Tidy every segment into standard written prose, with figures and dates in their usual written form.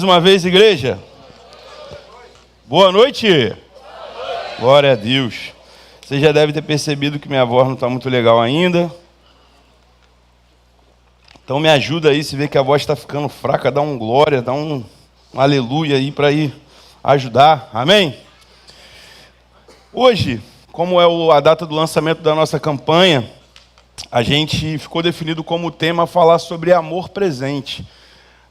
Mais uma vez, igreja. Boa noite. Glória a Deus. Você já deve ter percebido que minha voz não está muito legal ainda. Então me ajuda aí, se vê que a voz está ficando fraca, dá um glória, dá um aleluia aí para ir ajudar. Amém? Hoje, como é a data do lançamento da nossa campanha, a gente ficou definido como tema falar sobre amor presente.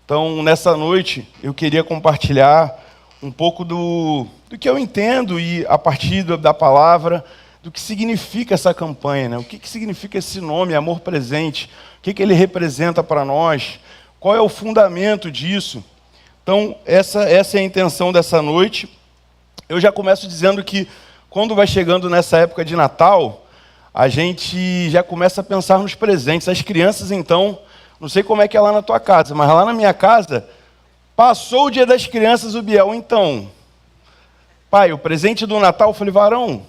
Então, nessa noite, eu queria compartilhar um pouco do que eu entendo e, a partir da palavra, do que significa essa campanha, né? O que significa esse nome, amor presente, o que ele representa para nós, qual é o fundamento disso. Então, essa é a intenção dessa noite. Eu já começo dizendo que, quando vai chegando nessa época de Natal, a gente já começa a pensar nos presentes. As crianças, então... Não sei como é que é lá na tua casa, mas lá na minha casa, passou o dia das crianças, o Biel. Então, pai, o presente do Natal, eu falei, varão,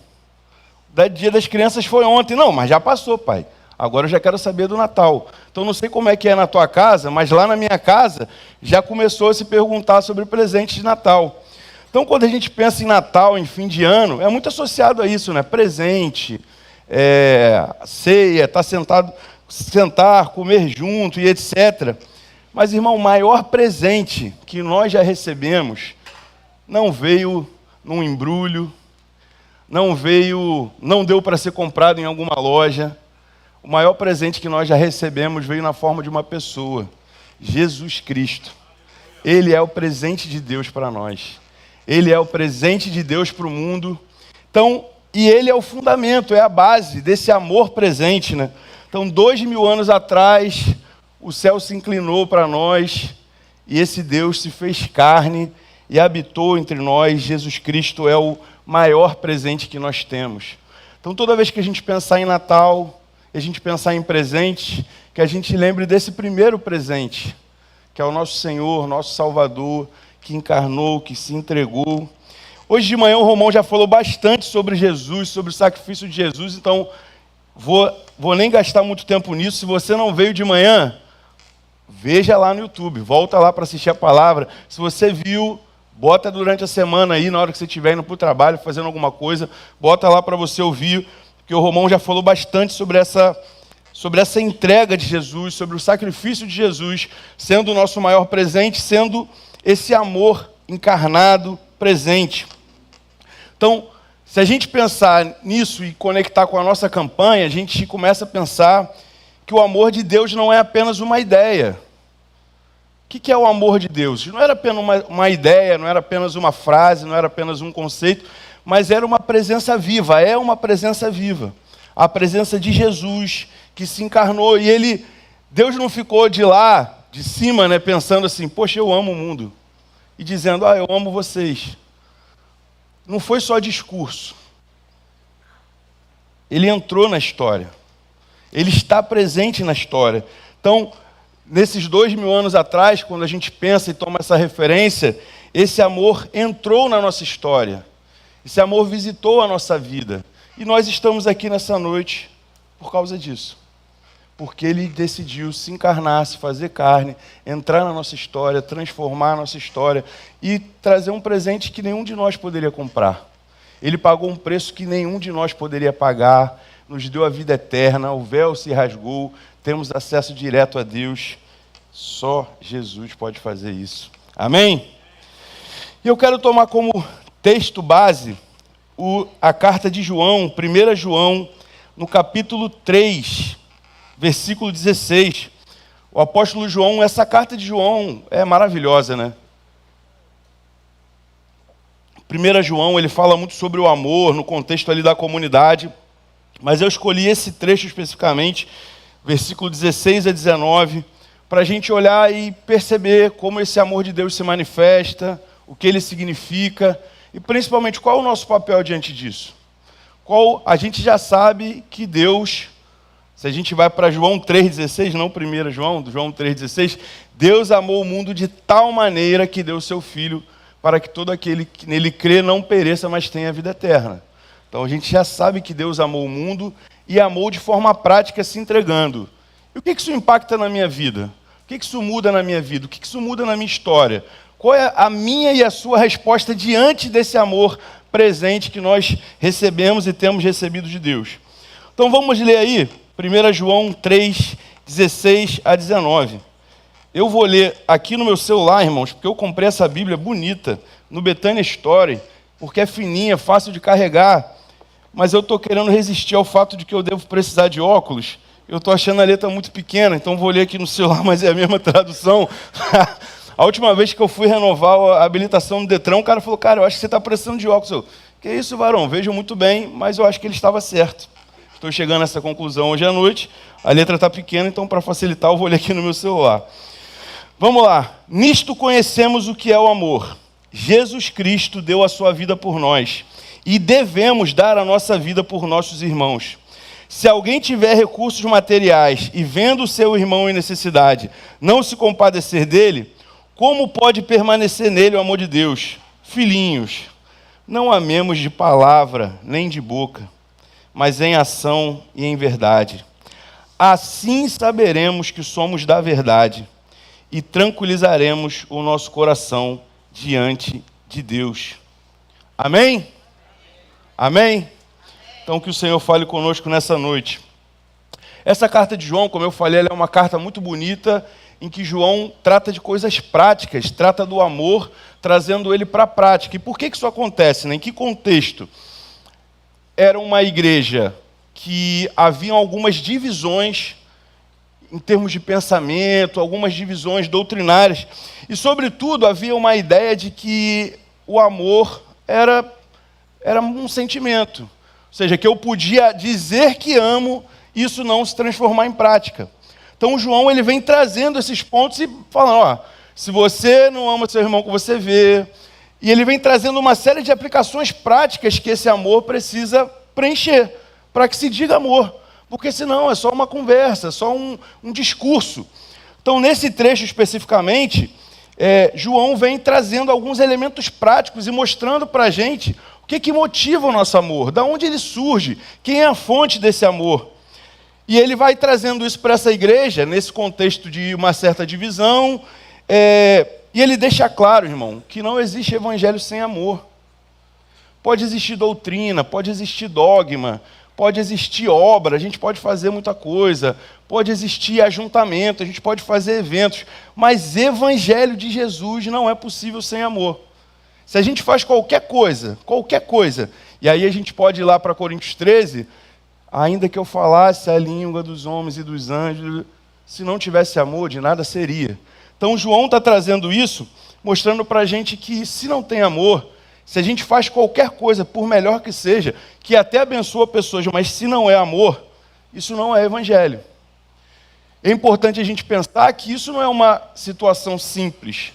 o dia das crianças foi ontem. Não, mas já passou, pai. Agora eu já quero saber do Natal. Então, não sei como é que é na tua casa, mas lá na minha casa, já começou a se perguntar sobre o presente de Natal. Então, quando a gente pensa em Natal, em fim de ano, é muito associado a isso, né? Presente, ceia, estar sentado... sentar, comer junto e etc. Mas, irmão, o maior presente que nós já recebemos não veio num embrulho, não deu para ser comprado em alguma loja. O maior presente que nós já recebemos veio na forma de uma pessoa, Jesus Cristo. Ele é o presente de Deus para nós. Ele é o presente de Deus para o mundo. Então, e ele é o fundamento, é a base desse amor presente, né? Então, 2000 anos atrás, o céu se inclinou para nós e esse Deus se fez carne e habitou entre nós. Jesus Cristo é o maior presente que nós temos. Então, toda vez que a gente pensar em Natal, a gente pensar em presente, que a gente lembre desse primeiro presente, que é o nosso Senhor, nosso Salvador, que encarnou, que se entregou. Hoje de manhã o Romão já falou bastante sobre Jesus, sobre o sacrifício de Jesus, então... Vou nem gastar muito tempo nisso. Se você não veio de manhã, veja lá no YouTube, volta lá para assistir a palavra. Se você viu, bota durante a semana aí, na hora que você estiver indo para o trabalho, fazendo alguma coisa, bota lá para você ouvir, porque o Romão já falou bastante sobre essa entrega de Jesus, sobre o sacrifício de Jesus, sendo o nosso maior presente, sendo esse amor encarnado presente. Então, se a gente pensar nisso e conectar com a nossa campanha, a gente começa a pensar que o amor de Deus não é apenas uma ideia. O que é o amor de Deus? Não era apenas uma ideia, não era apenas uma frase, não era apenas um conceito, mas era uma presença viva, é uma presença viva. A presença de Jesus que se encarnou e Deus não ficou de lá, de cima, né, pensando assim, poxa, eu amo o mundo. E dizendo, eu amo vocês. Não foi só discurso. Ele entrou na história. Ele está presente na história. Então, nesses 2000 anos atrás, quando a gente pensa e toma essa referência, esse amor entrou na nossa história. Esse amor visitou a nossa vida. E nós estamos aqui nessa noite por causa disso. Porque ele decidiu se encarnar, se fazer carne, entrar na nossa história, transformar a nossa história e trazer um presente que nenhum de nós poderia comprar. Ele pagou um preço que nenhum de nós poderia pagar, nos deu a vida eterna, o véu se rasgou, temos acesso direto a Deus. Só Jesus pode fazer isso. Amém? E eu quero tomar como texto base a carta de João, 1 João, no capítulo 3, versículo 16, o apóstolo João, essa carta de João é maravilhosa, né? 1 João, ele fala muito sobre o amor, no contexto ali da comunidade, mas eu escolhi esse trecho especificamente, versículo 16 a 19, para a gente olhar e perceber como esse amor de Deus se manifesta, o que ele significa, e principalmente qual é o nosso papel diante disso. A gente já sabe que Deus... Se a gente vai para João 3,16, não 1 João 3,16, Deus amou o mundo de tal maneira que deu o seu Filho para que todo aquele que nele crê não pereça, mas tenha a vida eterna. Então a gente já sabe que Deus amou o mundo e amou de forma prática se entregando. E o que isso impacta na minha vida? O que isso muda na minha vida? O que isso muda na minha história? Qual é a minha e a sua resposta diante desse amor presente que nós recebemos e temos recebido de Deus? Então vamos ler aí 1 João 3, 16 a 19. Eu vou ler aqui no meu celular, irmãos, porque eu comprei essa Bíblia bonita, no Betânia Story, porque é fininha, fácil de carregar, mas eu estou querendo resistir ao fato de que eu devo precisar de óculos. Eu estou achando a letra muito pequena, então vou ler aqui no celular, mas é a mesma tradução. A última vez que eu fui renovar a habilitação no Detran, o cara falou, cara, eu acho que você está precisando de óculos. Eu, que isso, varão? Vejo muito bem, mas eu acho que ele estava certo. Estou chegando a essa conclusão hoje à noite. A letra está pequena, então para facilitar eu vou ler aqui no meu celular. Vamos lá. Nisto conhecemos o que é o amor. Jesus Cristo deu a sua vida por nós e devemos dar a nossa vida por nossos irmãos. Se alguém tiver recursos materiais e vendo o seu irmão em necessidade, não se compadecer dele, como pode permanecer nele o amor de Deus? Filhinhos, não amemos de palavra nem de boca, mas em ação e em verdade. Assim saberemos que somos da verdade e tranquilizaremos o nosso coração diante de Deus. Amém? Amém? Então que o Senhor fale conosco nessa noite. Essa carta de João, como eu falei, ela é uma carta muito bonita, em que João trata de coisas práticas, trata do amor, trazendo ele para a prática. E por que isso acontece, né? Em que contexto? Era uma igreja que haviam algumas divisões em termos de pensamento, algumas divisões doutrinárias, e sobretudo havia uma ideia de que o amor era um sentimento, ou seja, que eu podia dizer que amo, isso não se transformar em prática. Então João ele vem trazendo esses pontos e falando, ó, se você não ama seu irmão que você vê, e ele vem trazendo uma série de aplicações práticas que esse amor precisa preencher, para que se diga amor, porque senão é só uma conversa, é só um discurso. Então nesse trecho especificamente, João vem trazendo alguns elementos práticos e mostrando para a gente o que motiva o nosso amor, da onde ele surge, quem é a fonte desse amor. E ele vai trazendo isso para essa igreja, nesse contexto de uma certa divisão, e ele deixa claro, irmão, que não existe evangelho sem amor. Pode existir doutrina, pode existir dogma, pode existir obra, a gente pode fazer muita coisa, pode existir ajuntamento, a gente pode fazer eventos, mas evangelho de Jesus não é possível sem amor. Se a gente faz qualquer coisa, e aí a gente pode ir lá para Coríntios 13, ainda que eu falasse a língua dos homens e dos anjos, se não tivesse amor, de nada seria. Então João está trazendo isso, mostrando para a gente que se não tem amor, se a gente faz qualquer coisa, por melhor que seja, que até abençoa pessoas, mas se não é amor, isso não é evangelho. É importante a gente pensar que isso não é uma situação simples.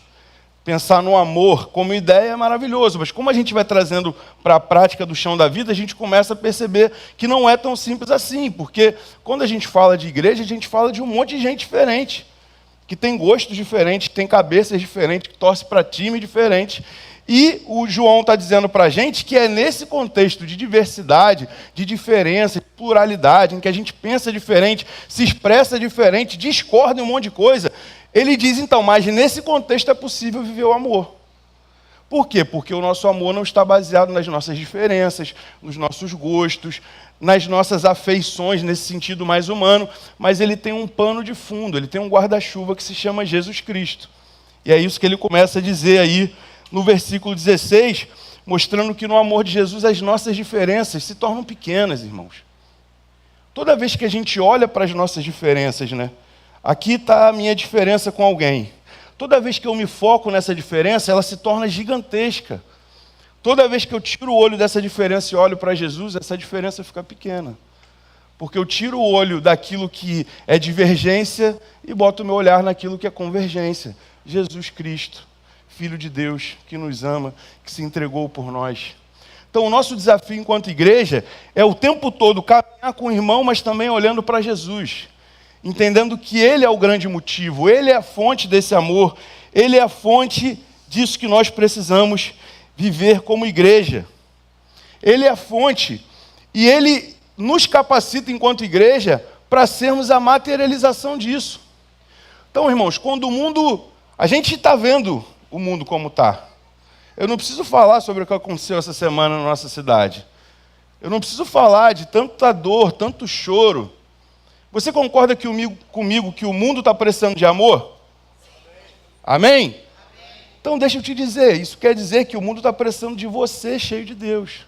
Pensar no amor como ideia é maravilhoso, mas como a gente vai trazendo para a prática do chão da vida, a gente começa a perceber que não é tão simples assim, porque quando a gente fala de igreja, a gente fala de um monte de gente diferente, que tem gostos diferentes, que tem cabeças diferentes, que torce para time diferente. E o João está dizendo para a gente que é nesse contexto de diversidade, de diferença, de pluralidade, em que a gente pensa diferente, se expressa diferente, discorda em um monte de coisa. Ele diz, então, mas nesse contexto é possível viver o amor. Por quê? Porque o nosso amor não está baseado nas nossas diferenças, nos nossos gostos, nas nossas afeições, nesse sentido mais humano, mas ele tem um pano de fundo, ele tem um guarda-chuva que se chama Jesus Cristo. E é isso que ele começa a dizer aí, no versículo 16, mostrando que no amor de Jesus as nossas diferenças se tornam pequenas, irmãos. Toda vez que a gente olha para as nossas diferenças, né? Aqui está a minha diferença com alguém. Toda vez que eu me foco nessa diferença, ela se torna gigantesca. Toda vez que eu tiro o olho dessa diferença e olho para Jesus, essa diferença fica pequena. Porque eu tiro o olho daquilo que é divergência e boto o meu olhar naquilo que é convergência. Jesus Cristo, Filho de Deus, que nos ama, que se entregou por nós. Então, o nosso desafio enquanto igreja é o tempo todo caminhar com o irmão, mas também olhando para Jesus, entendendo que Ele é o grande motivo, Ele é a fonte desse amor, Ele é a fonte disso que nós precisamos viver como igreja. Ele é a fonte e Ele nos capacita enquanto igreja para sermos a materialização disso. Então, irmãos, quando o mundo... A gente está vendo o mundo como está. Eu não preciso falar sobre o que aconteceu essa semana na nossa cidade. Eu não preciso falar de tanta dor, tanto choro. Você concorda comigo que o mundo está precisando de amor? Amém? Então deixa eu te dizer, isso quer dizer que o mundo está precisando de você cheio de Deus.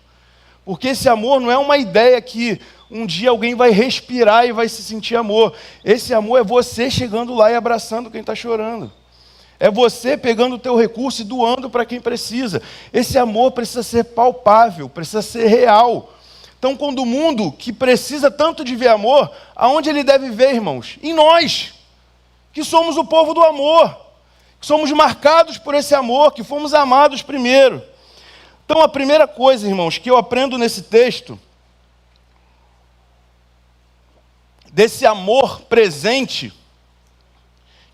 Porque esse amor não é uma ideia que um dia alguém vai respirar e vai se sentir amor. Esse amor é você chegando lá e abraçando quem está chorando. É você pegando o teu recurso e doando para quem precisa. Esse amor precisa ser palpável, precisa ser real. Então, quando o mundo, que precisa tanto de ver amor, aonde ele deve ver, irmãos? Em nós, que somos o povo do amor, que somos marcados por esse amor, que fomos amados primeiro. Então, a primeira coisa, irmãos, que eu aprendo nesse texto, desse amor presente,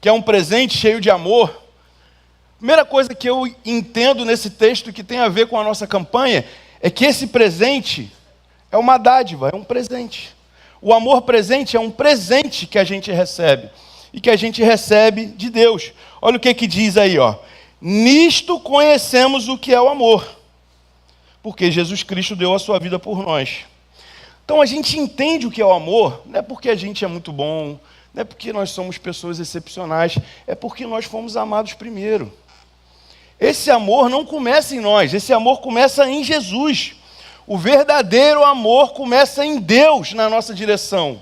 que é um presente cheio de amor, a primeira coisa que eu entendo nesse texto que tem a ver com a nossa campanha, é que esse presente é uma dádiva, é um presente. O amor presente é um presente que a gente recebe, e que a gente recebe de Deus. Olha o que diz aí, ó. Nisto conhecemos o que é o amor, porque Jesus Cristo deu a sua vida por nós. Então a gente entende o que é o amor, não é porque a gente é muito bom, não é porque nós somos pessoas excepcionais, é porque nós fomos amados primeiro. Esse amor não começa em nós, esse amor começa em Jesus. O verdadeiro amor começa em Deus na nossa direção,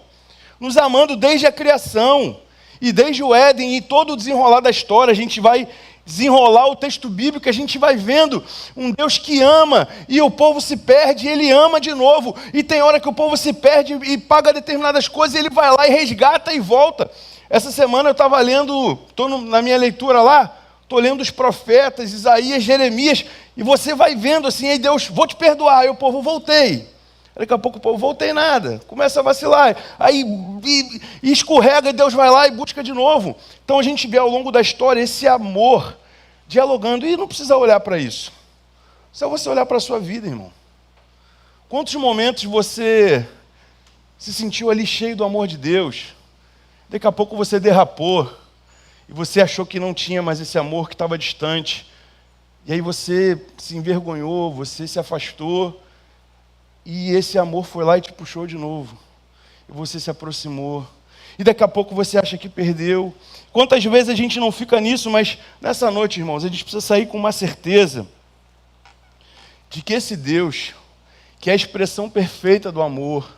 nos amando desde a criação, e desde o Éden e todo o desenrolar da história. A gente vai desenrolar o texto bíblico, a gente vai vendo um Deus que ama, e o povo se perde, e ele ama de novo, e tem hora que o povo se perde e paga determinadas coisas, e ele vai lá e resgata e volta. Essa semana eu estava lendo, na minha leitura lá, estou lendo os profetas, Isaías, Jeremias, e você vai vendo assim, aí Deus, vou te perdoar, aí o povo, voltei. Daqui a pouco o povo, voltei nada, começa a vacilar, aí e escorrega, e Deus vai lá e busca de novo. Então a gente vê ao longo da história esse amor dialogando, e não precisa olhar para isso. Só você olhar para a sua vida, irmão. Quantos momentos você se sentiu ali cheio do amor de Deus, daqui a pouco você derrapou, e você achou que não tinha mais esse amor, que estava distante, e aí você se envergonhou, você se afastou, e esse amor foi lá e te puxou de novo, e você se aproximou, e daqui a pouco você acha que perdeu. Quantas vezes a gente não fica nisso, mas nessa noite, irmãos, a gente precisa sair com uma certeza de que esse Deus, que é a expressão perfeita do amor,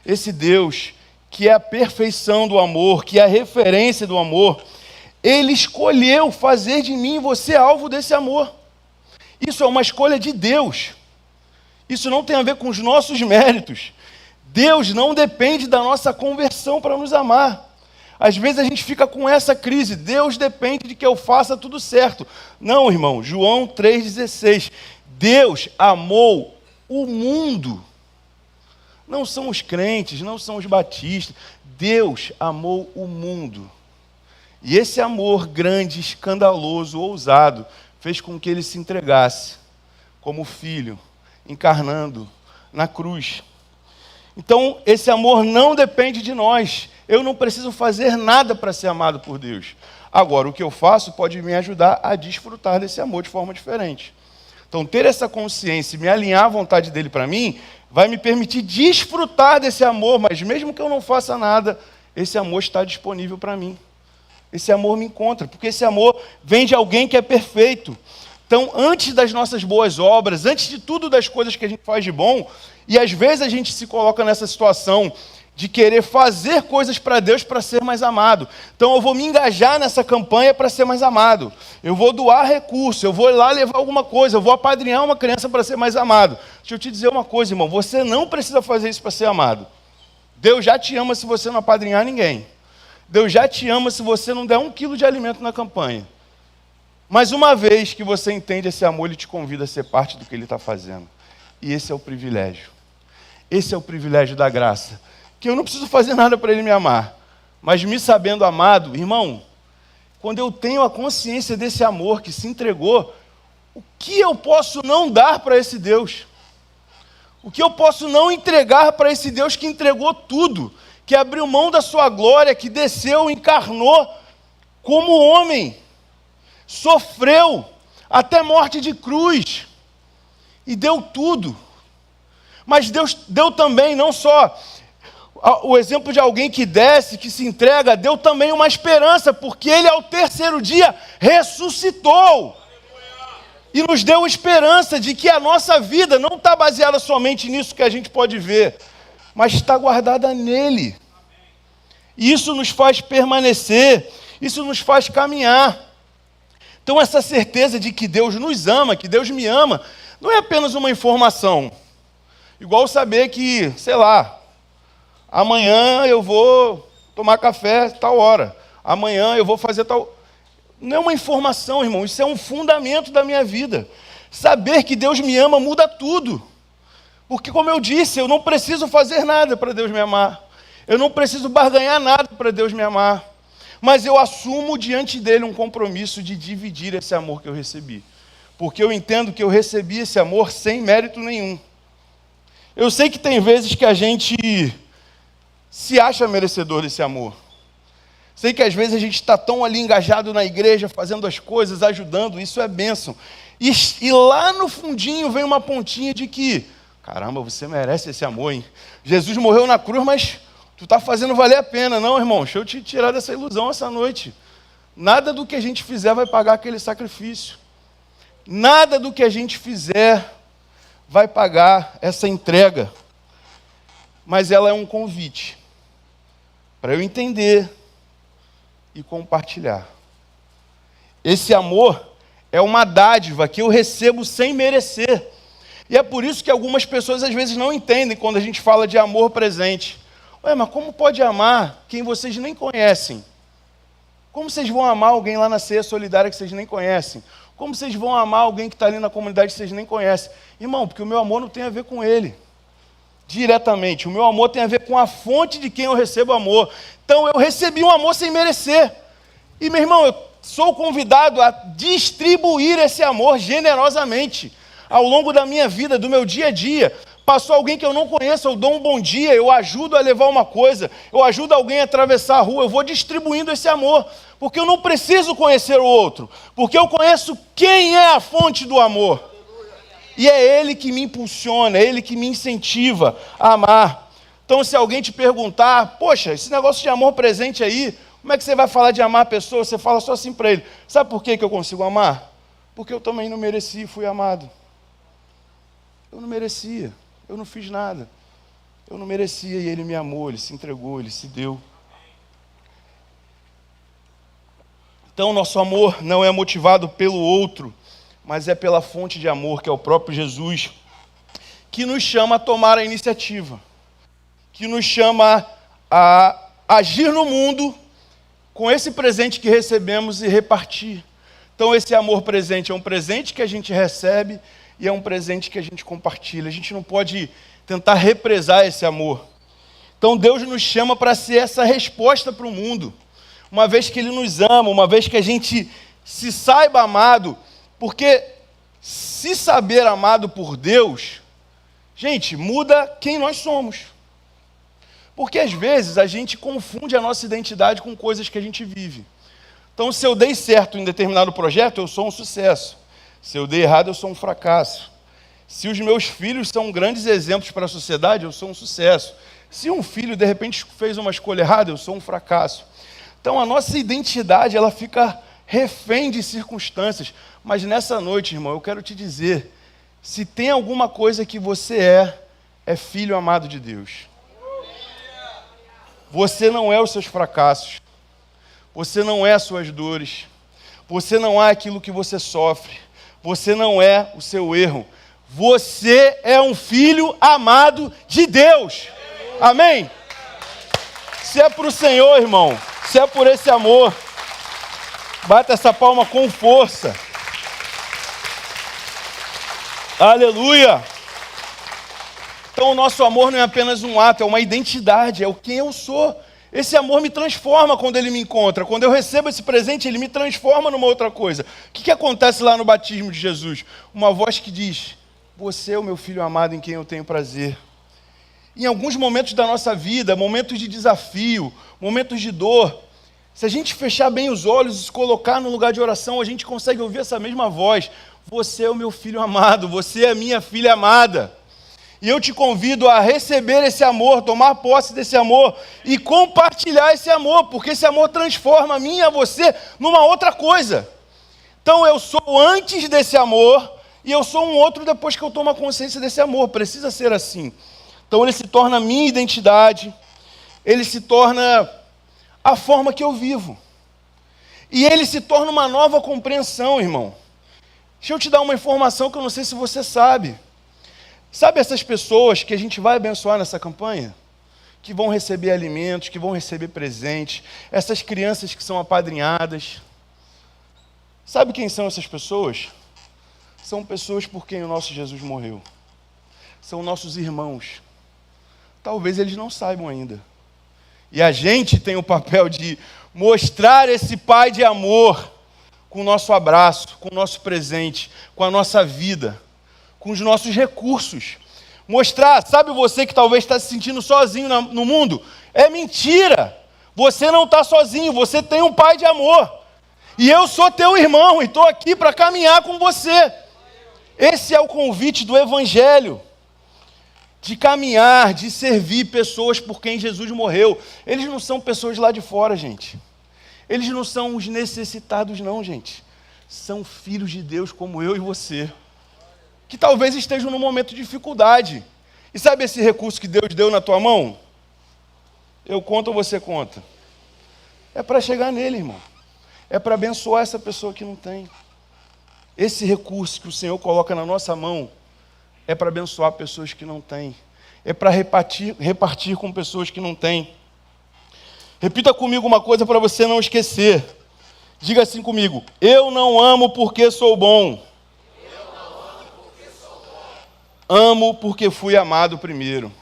esse Deus que é a perfeição do amor, que é a referência do amor, Ele escolheu fazer de mim e você alvo desse amor. Isso é uma escolha de Deus. Isso não tem a ver com os nossos méritos. Deus não depende da nossa conversão para nos amar. Às vezes a gente fica com essa crise, Deus depende de que eu faça tudo certo. Não, irmão, João 3,16. Deus amou o mundo. Não são os crentes, não são os batistas. Deus amou o mundo. E esse amor grande, escandaloso, ousado, fez com que ele se entregasse como filho, encarnando na cruz. Então, esse amor não depende de nós. Eu não preciso fazer nada para ser amado por Deus. Agora, o que eu faço pode me ajudar a desfrutar desse amor de forma diferente. Então, ter essa consciência e me alinhar à vontade dele para mim, vai me permitir desfrutar desse amor, mas mesmo que eu não faça nada, esse amor está disponível para mim. Esse amor me encontra, porque esse amor vem de alguém que é perfeito. Então, antes das nossas boas obras, antes de tudo das coisas que a gente faz de bom, e às vezes a gente se coloca nessa situação de querer fazer coisas para Deus para ser mais amado. Então eu vou me engajar nessa campanha para ser mais amado. Eu vou doar recurso, eu vou lá levar alguma coisa, eu vou apadrinhar uma criança para ser mais amado. Deixa eu te dizer uma coisa, irmão, você não precisa fazer isso para ser amado. Deus já te ama se você não apadrinhar ninguém. Deus já te ama se você não der 1 quilo de alimento na campanha. Mas uma vez que você entende esse amor, Ele te convida a ser parte do que Ele está fazendo. E esse é o privilégio. Esse é o privilégio da graça. Que eu não preciso fazer nada para Ele me amar. Mas me sabendo amado, irmão, quando eu tenho a consciência desse amor que se entregou, o que eu posso não dar para esse Deus? O que eu posso não entregar para esse Deus que entregou tudo? Que abriu mão da sua glória, que desceu, encarnou como homem. sofreu até morte de cruz e deu tudo. Mas Deus deu também, não só o exemplo de alguém que desce, que se entrega, deu também uma esperança, porque Ele ao terceiro dia ressuscitou. E nos deu esperança de que a nossa vida não está baseada somente nisso que a gente pode ver, mas está guardada nele. E isso nos faz permanecer, isso nos faz caminhar. Então essa certeza de que Deus nos ama, que Deus me ama, não é apenas uma informação. Igual saber que, sei lá, amanhã eu vou tomar café tal hora, amanhã eu vou fazer tal... Não é uma informação, irmão, isso é um fundamento da minha vida. Saber que Deus me ama muda tudo. Porque, como eu disse, eu não preciso fazer nada para Deus me amar. Eu não preciso barganhar nada para Deus me amar. Mas eu assumo diante dele um compromisso de dividir esse amor que eu recebi. Porque eu entendo que eu recebi esse amor sem mérito nenhum. Eu sei que tem vezes que a gente se acha merecedor desse amor. Sei que às vezes a gente está tão ali engajado na igreja, fazendo as coisas, ajudando, isso é bênção. E lá no fundinho vem uma pontinha de que, caramba, você merece esse amor, hein? Jesus morreu na cruz, mas tu está fazendo valer a pena. Não, irmão, deixa eu te tirar dessa ilusão essa noite. Nada do que a gente fizer vai pagar aquele sacrifício. Nada do que a gente fizer vai pagar essa entrega. Mas ela é um convite para eu entender e compartilhar. Esse amor é uma dádiva que eu recebo sem merecer. E é por isso que algumas pessoas às vezes não entendem quando a gente fala de amor presente. Ué, mas como pode amar quem vocês nem conhecem? Como vocês vão amar alguém lá na ceia solidária que vocês nem conhecem? Como vocês vão amar alguém que está ali na comunidade que vocês nem conhecem? Irmão, porque o meu amor não tem a ver com ele diretamente. O meu amor tem a ver com a fonte de quem eu recebo amor. Então eu recebi um amor sem merecer. E meu irmão, eu sou convidado a distribuir esse amor generosamente. Ao longo da minha vida, do meu dia a dia, passou alguém que eu não conheço, eu dou um bom dia, eu ajudo a levar uma coisa, eu ajudo alguém a atravessar a rua, eu vou distribuindo esse amor. Porque eu não preciso conhecer o outro, porque eu conheço quem é a fonte do amor. E é Ele que me impulsiona, é Ele que me incentiva a amar. Então, se alguém te perguntar, poxa, esse negócio de amor presente aí, como é que você vai falar de amar a pessoa? Você fala só assim para ele. Sabe por que eu consigo amar? Porque eu também não mereci e fui amado. Eu não merecia, eu não fiz nada. Eu não merecia e Ele me amou, Ele se entregou, Ele se deu. Então, nosso amor não é motivado pelo outro, mas é pela fonte de amor, que é o próprio Jesus, que nos chama a tomar a iniciativa, que nos chama a agir no mundo com esse presente que recebemos e repartir. Então esse amor presente é um presente que a gente recebe e é um presente que a gente compartilha. A gente não pode tentar represar esse amor. Então Deus nos chama para ser essa resposta para o mundo. Uma vez que Ele nos ama, uma vez que a gente se saiba amado, porque se saber amado por Deus, gente, muda quem nós somos. Porque às vezes a gente confunde a nossa identidade com coisas que a gente vive. Então, se eu dei certo em determinado projeto, eu sou um sucesso. Se eu dei errado, eu sou um fracasso. Se os meus filhos são grandes exemplos para a sociedade, eu sou um sucesso. Se um filho, de repente, fez uma escolha errada, eu sou um fracasso. Então, a nossa identidade, ela fica refém de circunstâncias. Mas nessa noite, irmão, eu quero te dizer, se tem alguma coisa que você é filho amado de Deus. Você não é os seus fracassos. Você não é as suas dores. Você não é aquilo que você sofre. Você não é o seu erro. Você é um filho amado de Deus. Amém? Se é para o Senhor, irmão, se é por esse amor, bata essa palma com força. Aleluia! Então o nosso amor não é apenas um ato, é uma identidade, é o quem eu sou. Esse amor me transforma quando Ele me encontra. Quando eu recebo esse presente, Ele me transforma numa outra coisa. O que acontece lá no batismo de Jesus? Uma voz que diz, você é o meu filho amado em quem eu tenho prazer. Em alguns momentos da nossa vida, momentos de desafio, momentos de dor, Se a gente fechar bem os olhos e se colocar no lugar de oração, a gente consegue ouvir essa mesma voz. Você é o meu filho amado, você é a minha filha amada. E eu te convido a receber esse amor, tomar posse desse amor e compartilhar esse amor, porque esse amor transforma a mim e a você numa outra coisa. Então eu sou antes desse amor e eu sou um outro depois que eu tomo a consciência desse amor. Precisa ser assim. Então ele se torna a minha identidade, ele se torna a forma que eu vivo. E ele se torna uma nova compreensão, irmão. Deixa eu te dar uma informação que eu não sei se você sabe. Sabe essas pessoas que a gente vai abençoar nessa campanha? Que vão receber alimentos, que vão receber presentes, essas crianças que são apadrinhadas. Sabe quem são essas pessoas? São pessoas por quem o nosso Jesus morreu. São nossos irmãos. Talvez eles não saibam ainda. E a gente tem o papel de mostrar esse Pai de amor com o nosso abraço, com o nosso presente, com a nossa vida, com os nossos recursos. Mostrar, sabe você que talvez está se sentindo sozinho no mundo? É mentira! Você não está sozinho, você tem um Pai de amor. E eu sou teu irmão e estou aqui para caminhar com você. Esse é o convite do Evangelho. De caminhar, de servir pessoas por quem Jesus morreu. Eles não são pessoas lá de fora, gente. Eles não são os necessitados, não, gente. São filhos de Deus como eu e você, que talvez estejam num momento de dificuldade. E sabe esse recurso que Deus deu na tua mão? Eu conto ou você conta? É para chegar nele, irmão. É para abençoar essa pessoa que não tem. Esse recurso que o Senhor coloca na nossa mão é para abençoar pessoas que não têm. É para repartir com pessoas que não têm. Repita comigo uma coisa para você não esquecer. Diga assim comigo: eu não amo porque sou bom. Amo porque fui amado primeiro.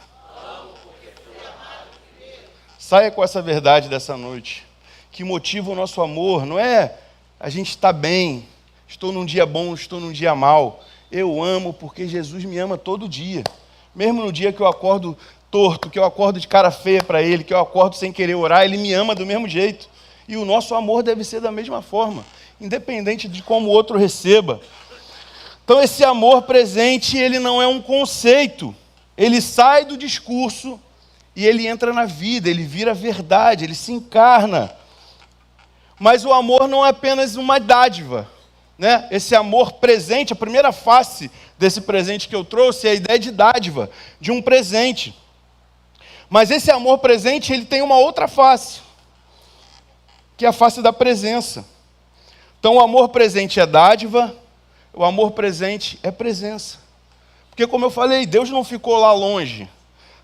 Saia com essa verdade dessa noite. Que motiva o nosso amor não é a gente estar bem, estou num dia bom, estou num dia mal. Eu amo porque Jesus me ama todo dia. Mesmo no dia que eu acordo torto, que eu acordo de cara feia para Ele, que eu acordo sem querer orar, Ele me ama do mesmo jeito. E o nosso amor deve ser da mesma forma, independente de como o outro receba. Então esse amor presente, ele não é um conceito. Ele sai do discurso e ele entra na vida, ele vira verdade, ele se encarna. Mas o amor não é apenas uma dádiva. Né? Esse amor presente, a primeira face desse presente que eu trouxe é a ideia de dádiva, de um presente. Mas esse amor presente, ele tem uma outra face, que é a face da presença. Então o amor presente é dádiva, o amor presente é presença. Porque como eu falei, Deus não ficou lá longe,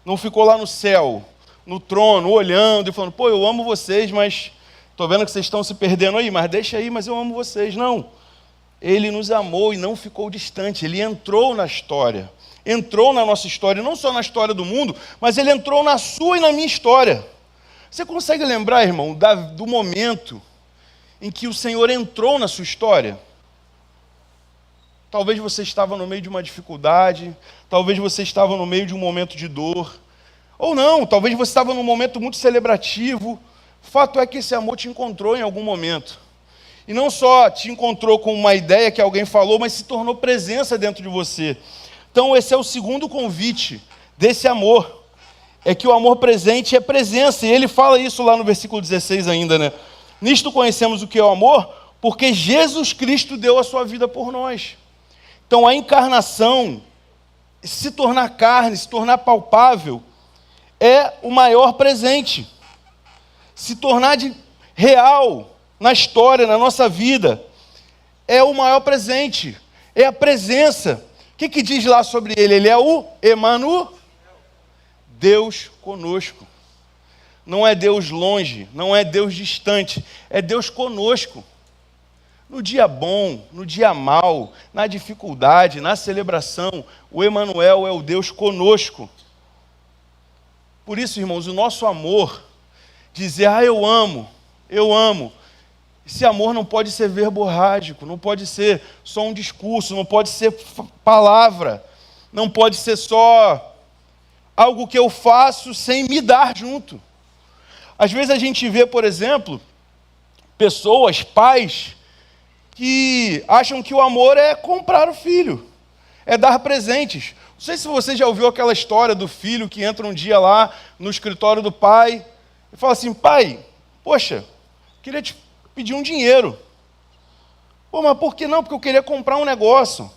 não ficou lá no céu, no trono, olhando e falando, pô, eu amo vocês, mas estou vendo que vocês estão se perdendo aí, mas deixa aí, mas eu amo vocês. Não. Ele nos amou e não ficou distante. Ele entrou na história. Entrou na nossa história, não só na história do mundo, mas ele entrou na sua e na minha história. Você consegue lembrar, irmão, do momento em que o Senhor entrou na sua história? Talvez você estava no meio de uma dificuldade, talvez você estava no meio de um momento de dor, ou não, talvez você estava num momento muito celebrativo. O fato é que esse amor te encontrou em algum momento. E não só te encontrou com uma ideia que alguém falou, mas se tornou presença dentro de você. Então esse é o segundo convite desse amor. É que o amor presente é presença. E ele fala isso lá no versículo 16 ainda, né? Nisto conhecemos o que é o amor, porque Jesus Cristo deu a sua vida por nós. Então a encarnação, se tornar carne, se tornar palpável, é o maior presente. Se tornar de real na história, na nossa vida, é o maior presente, é a presença. O que diz lá sobre ele? Ele é o Emmanuel, Deus conosco. Não é Deus longe, não é Deus distante, é Deus conosco. No dia bom, no dia mau, na dificuldade, na celebração, o Emmanuel é o Deus conosco. Por isso, irmãos, o nosso amor, dizer, eu amo, esse amor não pode ser verborrágico, não pode ser só um discurso, não pode ser palavra, não pode ser só algo que eu faço sem me dar junto. Às vezes a gente vê, por exemplo, pessoas, pais, que acham que o amor é comprar o filho, é dar presentes. Não sei se você já ouviu aquela história do filho que entra um dia lá no escritório do pai e fala assim: pai, poxa, queria te pedir um dinheiro. Pô, mas por que não? Porque eu queria comprar um negócio.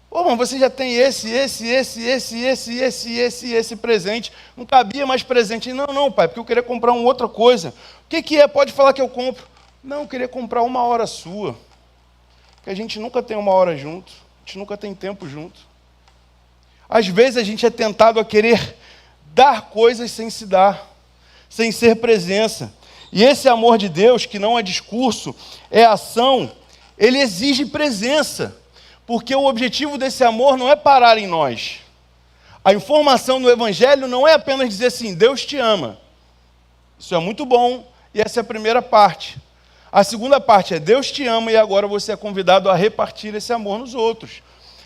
Pô, mas você já tem esse presente. Não cabia mais presente. Não, pai, porque eu queria comprar uma outra coisa. O que é? Pode falar que eu compro. Não, eu queria comprar uma hora sua. Porque a gente nunca tem uma hora junto. A gente nunca tem tempo junto. Às vezes a gente é tentado a querer dar coisas sem se dar, sem ser presença. E esse amor de Deus, que não é discurso, é ação, ele exige presença. Porque o objetivo desse amor não é parar em nós. A informação do Evangelho não é apenas dizer assim: Deus te ama. Isso é muito bom, e essa é a primeira parte. A segunda parte é: Deus te ama e agora você é convidado a repartir esse amor nos outros.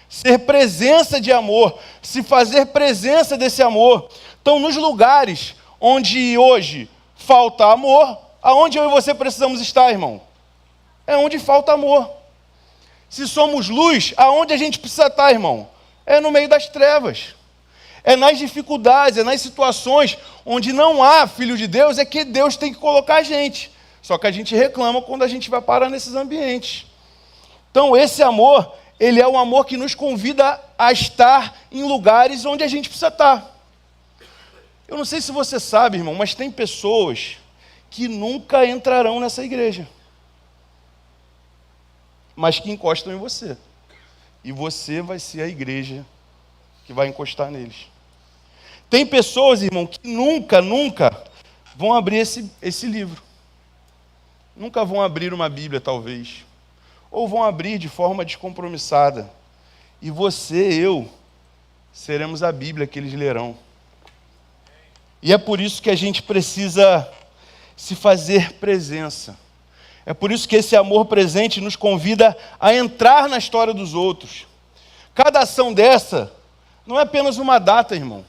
Ser presença de amor, se fazer presença desse amor. Então, nos lugares onde hoje falta amor, aonde eu e você precisamos estar, irmão? É onde falta amor. Se somos luz, aonde a gente precisa estar, irmão? É no meio das trevas. É nas dificuldades, é nas situações onde não há filho de Deus, é que Deus tem que colocar a gente. Só que a gente reclama quando a gente vai parar nesses ambientes. Então, esse amor, ele é um amor que nos convida a estar em lugares onde a gente precisa estar. Eu não sei se você sabe, irmão, mas tem pessoas que nunca entrarão nessa igreja, mas que encostam em você. E você vai ser a igreja que vai encostar neles. Tem pessoas, irmão, que nunca vão abrir esse livro. Nunca vão abrir uma Bíblia, talvez. Ou vão abrir de forma descompromissada. E você e eu seremos a Bíblia que eles lerão. E é por isso que a gente precisa se fazer presença. É por isso que esse amor presente nos convida a entrar na história dos outros. Cada ação dessa não é apenas uma data, irmão.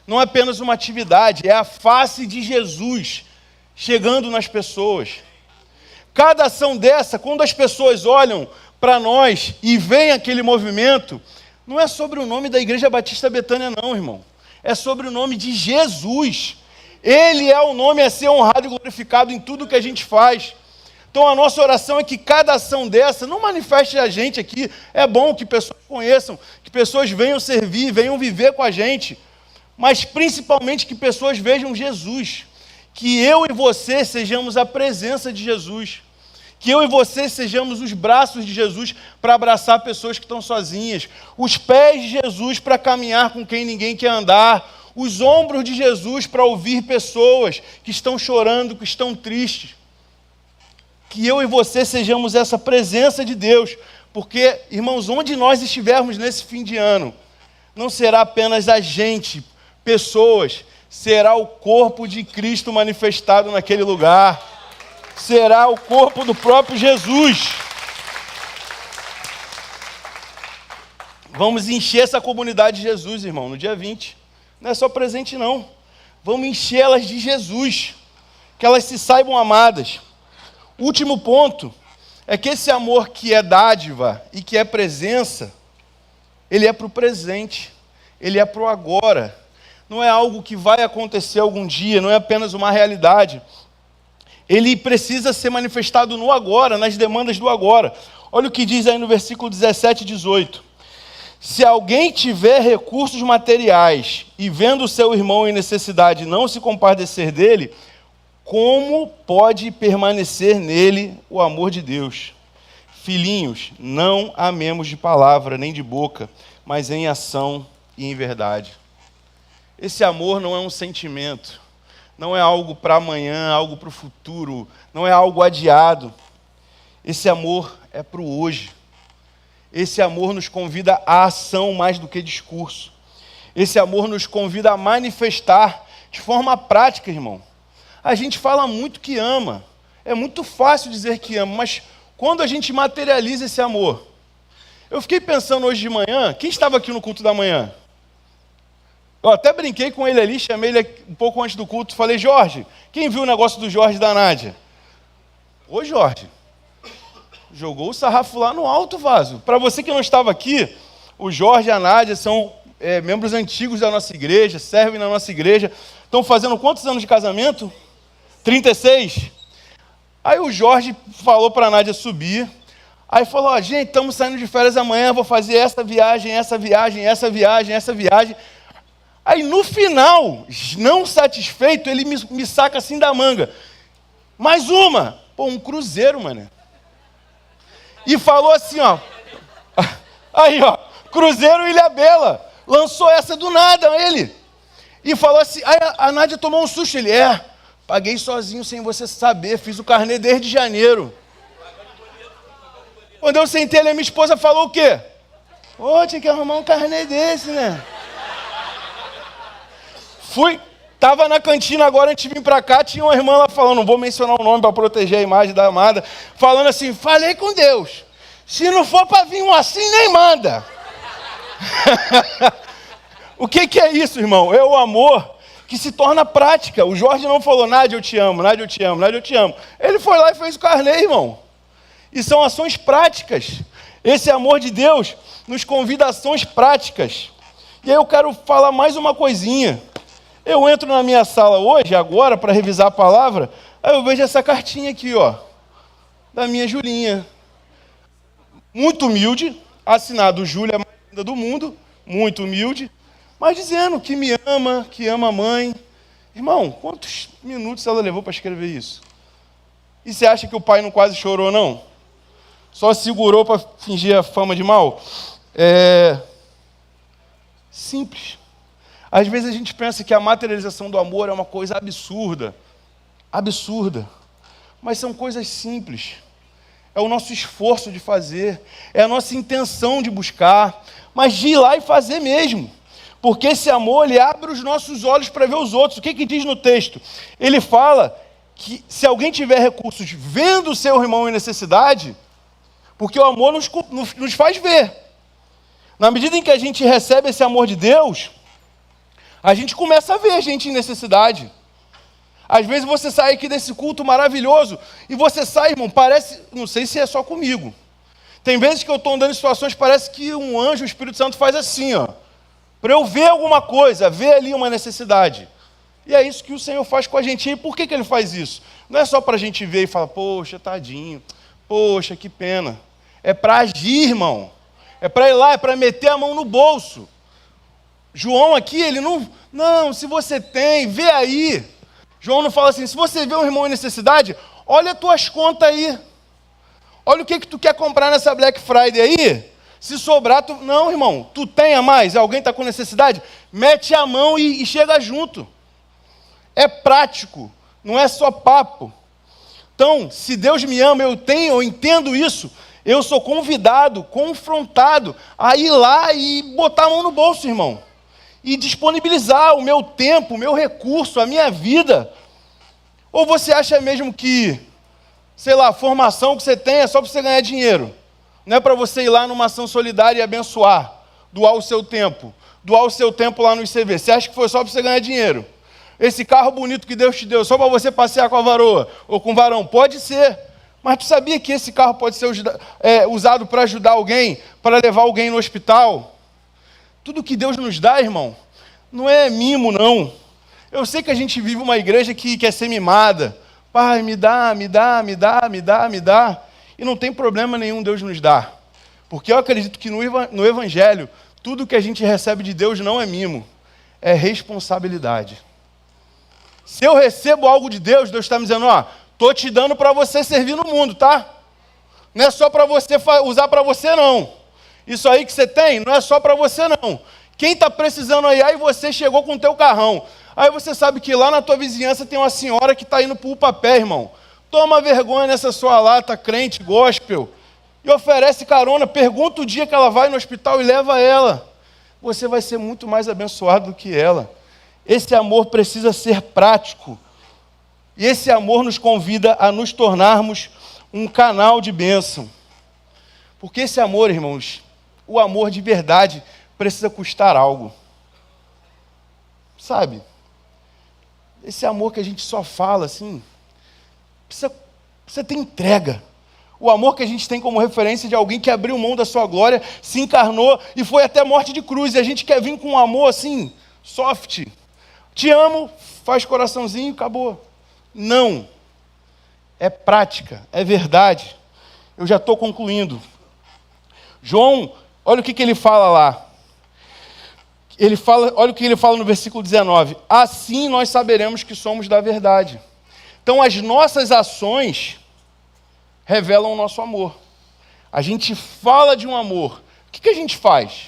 Não é apenas uma atividade, é a face de Jesus chegando nas pessoas. Cada ação dessa, quando as pessoas olham para nós e veem aquele movimento, não é sobre o nome da Igreja Batista Betânia, não, irmão. É sobre o nome de Jesus. Ele é o nome a ser honrado e glorificado em tudo que a gente faz. Então a nossa oração é que cada ação dessa não manifeste a gente aqui. É bom que pessoas conheçam, que pessoas venham servir, venham viver com a gente. Mas principalmente que pessoas vejam Jesus. Que eu e você sejamos a presença de Jesus. Que eu e você sejamos os braços de Jesus para abraçar pessoas que estão sozinhas. Os pés de Jesus para caminhar com quem ninguém quer andar. Os ombros de Jesus para ouvir pessoas que estão chorando, que estão tristes. Que eu e você sejamos essa presença de Deus. Porque, irmãos, onde nós estivermos nesse fim de ano, não será apenas a gente, pessoas, será o corpo de Cristo manifestado naquele lugar. Será o corpo do próprio Jesus. Vamos encher essa comunidade de Jesus, irmão, no dia 20. Não é só presente, não. Vamos enchê-las de Jesus. Que elas se saibam amadas. O último ponto é que esse amor que é dádiva e que é presença, ele é para o presente. Ele é para o agora. Não é algo que vai acontecer algum dia, não é apenas uma realidade. Ele precisa ser manifestado no agora, nas demandas do agora. Olha o que diz aí no versículo 17 e 18. Se alguém tiver recursos materiais e vendo o seu irmão em necessidade não se compadecer dele, como pode permanecer nele o amor de Deus? Filhinhos, não amemos de palavra nem de boca, mas em ação e em verdade. Esse amor não é um sentimento, não é algo para amanhã, algo para o futuro, não é algo adiado. Esse amor é para o hoje. Esse amor nos convida à ação mais do que discurso. Esse amor nos convida a manifestar de forma prática, irmão. A gente fala muito que ama, é muito fácil dizer que ama, mas quando a gente materializa esse amor? Eu fiquei pensando hoje de manhã, quem estava aqui no culto da manhã? Eu até brinquei com ele ali, chamei ele um pouco antes do culto, falei: Jorge, quem viu o negócio do Jorge e da Nádia? Ô Jorge, jogou o sarrafo lá no alto, vaso. Para você que não estava aqui, o Jorge e a Nádia são membros antigos da nossa igreja, servem na nossa igreja. Estão fazendo quantos anos de casamento? 36. Aí o Jorge falou para a Nádia subir. Aí falou, ó, gente, estamos saindo de férias amanhã, vou fazer essa viagem, essa viagem, essa viagem, essa viagem. Aí no final, não satisfeito, ele me saca assim da manga. Mais uma. Pô, um cruzeiro, mano. E falou assim, ó. Aí, ó. Cruzeiro Ilhabela. Lançou essa do nada, ele. E falou assim, aí a Nádia tomou um susto. Ele, paguei sozinho sem você saber, fiz o carnê desde janeiro. Quando eu sentei ali, a minha esposa falou o quê? Tinha que arrumar um carnê desse, né? Tava na cantina agora, antes de vir pra cá, tinha uma irmã lá falando, não vou mencionar o nome para proteger a imagem da amada, falando assim, falei com Deus, se não for para vir um assim, nem manda. O que é isso, irmão? É o amor que se torna prática. O Jorge não falou, Nádia, eu te amo, Nádia, eu te amo, Nádia, eu te amo. Ele foi lá e fez o carnê, irmão. E são ações práticas. Esse amor de Deus nos convida a ações práticas. E aí eu quero falar mais uma coisinha. Eu entro na minha sala hoje, agora, para revisar a palavra, aí eu vejo essa cartinha aqui, ó, da minha Julinha. Muito humilde, assinado Júlia, a mais linda do mundo, muito humilde, mas dizendo que me ama, que ama a mãe. Irmão, quantos minutos ela levou para escrever isso? E você acha que o pai não quase chorou, não? Só segurou para fingir a fama de mal? Simples. Às vezes a gente pensa que a materialização do amor é uma coisa absurda. Absurda. Mas são coisas simples. É o nosso esforço de fazer. É a nossa intenção de buscar. Mas de ir lá e fazer mesmo. Porque esse amor, ele abre os nossos olhos para ver os outros. O que diz no texto? Ele fala que se alguém tiver recursos vendo o seu irmão em necessidade, porque o amor nos faz ver. Na medida em que a gente recebe esse amor de Deus, a gente começa a ver gente em necessidade. Às vezes você sai aqui desse culto maravilhoso e você sai, irmão, parece, não sei se é só comigo. Tem vezes que eu estou andando em situações, parece que um anjo, o Espírito Santo faz assim, ó, para eu ver alguma coisa, ver ali uma necessidade. E é isso que o Senhor faz com a gente. E por que Ele faz isso? Não é só para a gente ver e falar, poxa, tadinho, poxa, que pena. É para agir, irmão. É para ir lá, é para meter a mão no bolso. João aqui, ele não, se você tem, vê aí. João não fala assim, se você vê um irmão em necessidade, olha as tuas contas aí. Olha o que tu quer comprar nessa Black Friday aí. Se sobrar, não, irmão, tu tem a mais, alguém está com necessidade, mete a mão e chega junto. É prático, não é só papo. Então, se Deus me ama, eu entendo isso, eu sou convidado, confrontado a ir lá e botar a mão no bolso, irmão. E disponibilizar o meu tempo, o meu recurso, a minha vida. Ou você acha mesmo que, sei lá, a formação que você tem é só para você ganhar dinheiro? Não é para você ir lá numa ação solidária e abençoar, doar o seu tempo lá no ICV. Você acha que foi só para você ganhar dinheiro? Esse carro bonito que Deus te deu, só para você passear com a varoa ou com o varão? Pode ser. Mas tu sabia que esse carro pode ser usado para ajudar alguém, para levar alguém no hospital? Tudo que Deus nos dá, irmão, não é mimo, não. Eu sei que a gente vive uma igreja que quer ser mimada. Pai, me dá. E não tem problema nenhum Deus nos dar. Porque eu acredito que no Evangelho, tudo que a gente recebe de Deus não é mimo, é responsabilidade. Se eu recebo algo de Deus, Deus está me dizendo, estou te dando para você servir no mundo, tá? Não é só para você usar para você, não. Isso aí que você tem, não é só para você, não. Quem está precisando aí você chegou com o teu carrão. Aí você sabe que lá na tua vizinhança tem uma senhora que está indo para o Upapé, irmão. Toma vergonha nessa sua lata, crente, gospel, e oferece carona, pergunta o dia que ela vai no hospital e leva ela. Você vai ser muito mais abençoado do que ela. Esse amor precisa ser prático. E esse amor nos convida a nos tornarmos um canal de bênção. Porque esse amor, irmãos, o amor de verdade precisa custar algo. Sabe? Esse amor que a gente só fala assim, precisa Você tem entrega. O amor que a gente tem como referência de alguém que abriu mão da sua glória, se encarnou e foi até morte de cruz. E a gente quer vir com um amor assim, soft. Te amo, faz coraçãozinho, acabou. Não. É prática, é verdade. Eu já estou concluindo. João, olha o que ele fala lá. Olha o que ele fala no versículo 19. Assim nós saberemos que somos da verdade. Então as nossas ações revelam o nosso amor. A gente fala de um amor. O que a gente faz?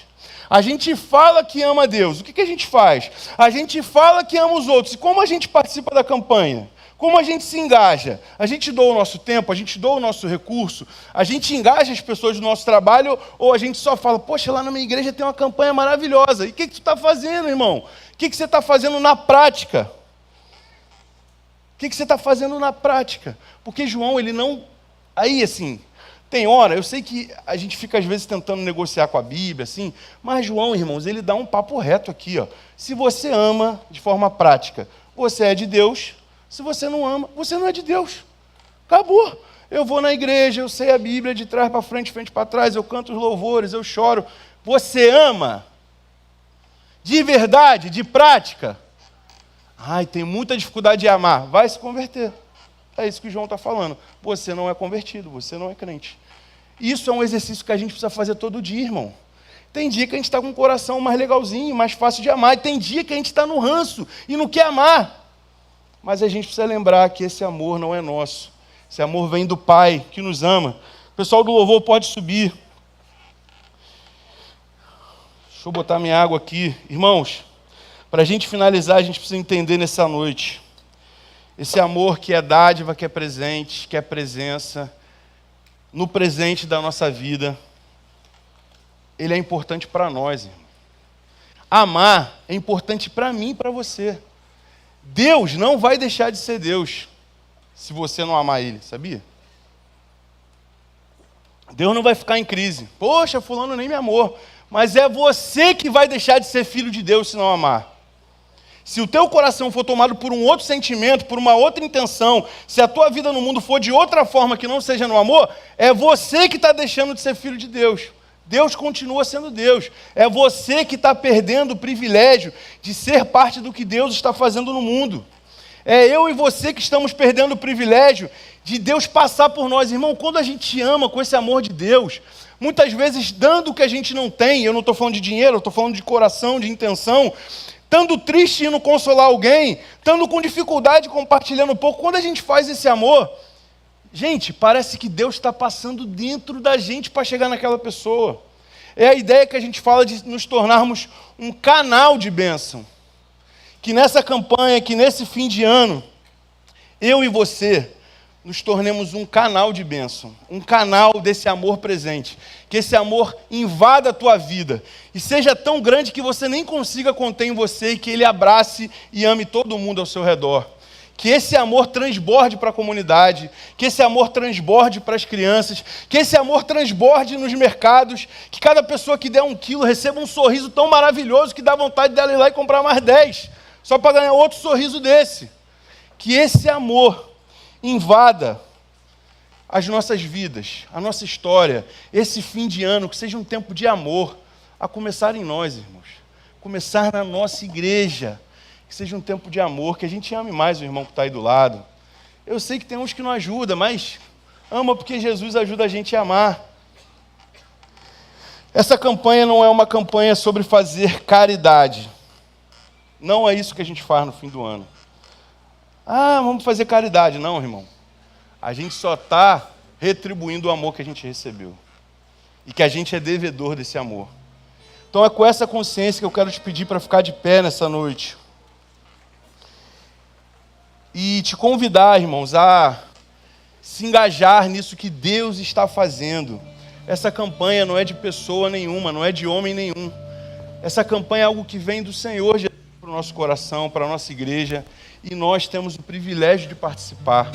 A gente fala que ama Deus. O que a gente faz? A gente fala que ama os outros. E como a gente participa da campanha? Como a gente se engaja? A gente doa o nosso tempo, a gente doa o nosso recurso, a gente engaja as pessoas do nosso trabalho, ou a gente só fala, poxa, lá na minha igreja tem uma campanha maravilhosa. E o que tu está fazendo, irmão? O que você está fazendo na prática? O que você está fazendo na prática? Porque João, ele não... Aí, assim, tem hora, eu sei que a gente fica às vezes tentando negociar com a Bíblia, assim, mas João, irmãos, ele dá um papo reto aqui, ó. Se você ama de forma prática, você é de Deus. Se você não ama, você não é de Deus. Acabou. Eu vou na igreja, eu sei a Bíblia de trás para frente, frente para trás, eu canto os louvores, eu choro. Você ama? De verdade, de prática? Ai, tem muita dificuldade de amar. Vai se converter. É isso que João está falando. Você não é convertido, você não é crente. Isso é um exercício que a gente precisa fazer todo dia, irmão. Tem dia que a gente está com o coração mais legalzinho, mais fácil de amar. E tem dia que a gente está no ranço e não quer amar. Mas a gente precisa lembrar que esse amor não é nosso. Esse amor vem do Pai que nos ama. O pessoal do louvor pode subir. Deixa eu botar minha água aqui. Irmãos, para a gente finalizar, a gente precisa entender nessa noite. Esse amor que é dádiva, que é presente, que é presença, no presente da nossa vida, ele é importante para nós, irmão. Amar é importante para mim e para você. Deus não vai deixar de ser Deus se você não amar Ele, sabia? Deus não vai ficar em crise. Poxa, fulano nem me amou. Mas é você que vai deixar de ser filho de Deus se não amar. Se o teu coração for tomado por um outro sentimento, por uma outra intenção, se a tua vida no mundo for de outra forma que não seja no amor, é você que está deixando de ser filho de Deus. Deus continua sendo Deus. É você que está perdendo o privilégio de ser parte do que Deus está fazendo no mundo. É eu e você que estamos perdendo o privilégio de Deus passar por nós. Irmão, quando a gente ama com esse amor de Deus, muitas vezes dando o que a gente não tem, eu não estou falando de dinheiro, eu estou falando de coração, de intenção, estando triste indo consolar alguém, estando com dificuldade compartilhando um pouco, quando a gente faz esse amor, gente, parece que Deus está passando dentro da gente para chegar naquela pessoa. É a ideia que a gente fala de nos tornarmos um canal de bênção. Que nessa campanha, que nesse fim de ano, eu e você nos tornemos um canal de bênção. Um canal desse amor presente. Que esse amor invada a tua vida. E seja tão grande que você nem consiga conter em você e que ele abrace e ame todo mundo ao seu redor. Que esse amor transborde para a comunidade, que esse amor transborde para as crianças, que esse amor transborde nos mercados, que cada pessoa que der 1 quilo receba um sorriso tão maravilhoso que dá vontade dela ir lá e comprar mais 10, só para ganhar outro sorriso desse. Que esse amor invada as nossas vidas, a nossa história, esse fim de ano, que seja um tempo de amor, a começar em nós, irmãos, começar na nossa igreja. Que seja um tempo de amor, que a gente ame mais o irmão que está aí do lado. Eu sei que tem uns que não ajudam, mas ama porque Jesus ajuda a gente a amar. Essa campanha não é uma campanha sobre fazer caridade. Não é isso que a gente faz no fim do ano. Ah, vamos fazer caridade. Não, irmão. A gente só está retribuindo o amor que a gente recebeu. E que a gente é devedor desse amor. Então é com essa consciência que eu quero te pedir para ficar de pé nessa noite. E te convidar, irmãos, a se engajar nisso que Deus está fazendo. Essa campanha não é de pessoa nenhuma, não é de homem nenhum. Essa campanha é algo que vem do Senhor Jesus para o nosso coração, para a nossa igreja, e nós temos o privilégio de participar.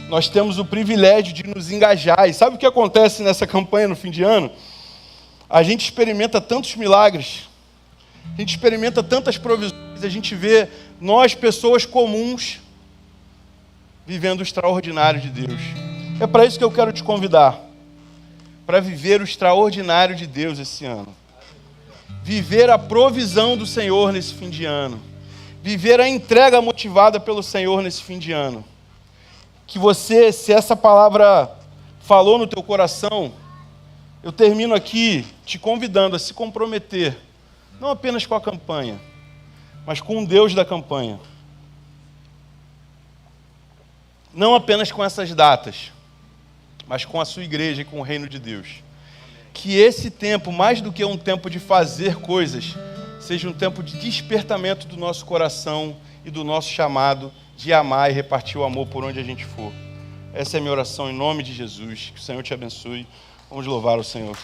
Nós temos o privilégio de nos engajar. E sabe o que acontece nessa campanha no fim de ano? A gente experimenta tantos milagres, a gente experimenta tantas provisões, a gente vê nós, pessoas comuns, vivendo o extraordinário de Deus. É para isso que eu quero te convidar, para viver o extraordinário de Deus esse ano. Viver a provisão do Senhor nesse fim de ano. Viver a entrega motivada pelo Senhor nesse fim de ano. Que você, se essa palavra falou no teu coração, eu termino aqui te convidando a se comprometer, não apenas com a campanha, mas com o Deus da campanha. Não apenas com essas datas, mas com a sua igreja e com o reino de Deus. Que esse tempo, mais do que um tempo de fazer coisas, seja um tempo de despertamento do nosso coração e do nosso chamado de amar e repartir o amor por onde a gente for. Essa é a minha oração em nome de Jesus. Que o Senhor te abençoe. Vamos louvar o Senhor.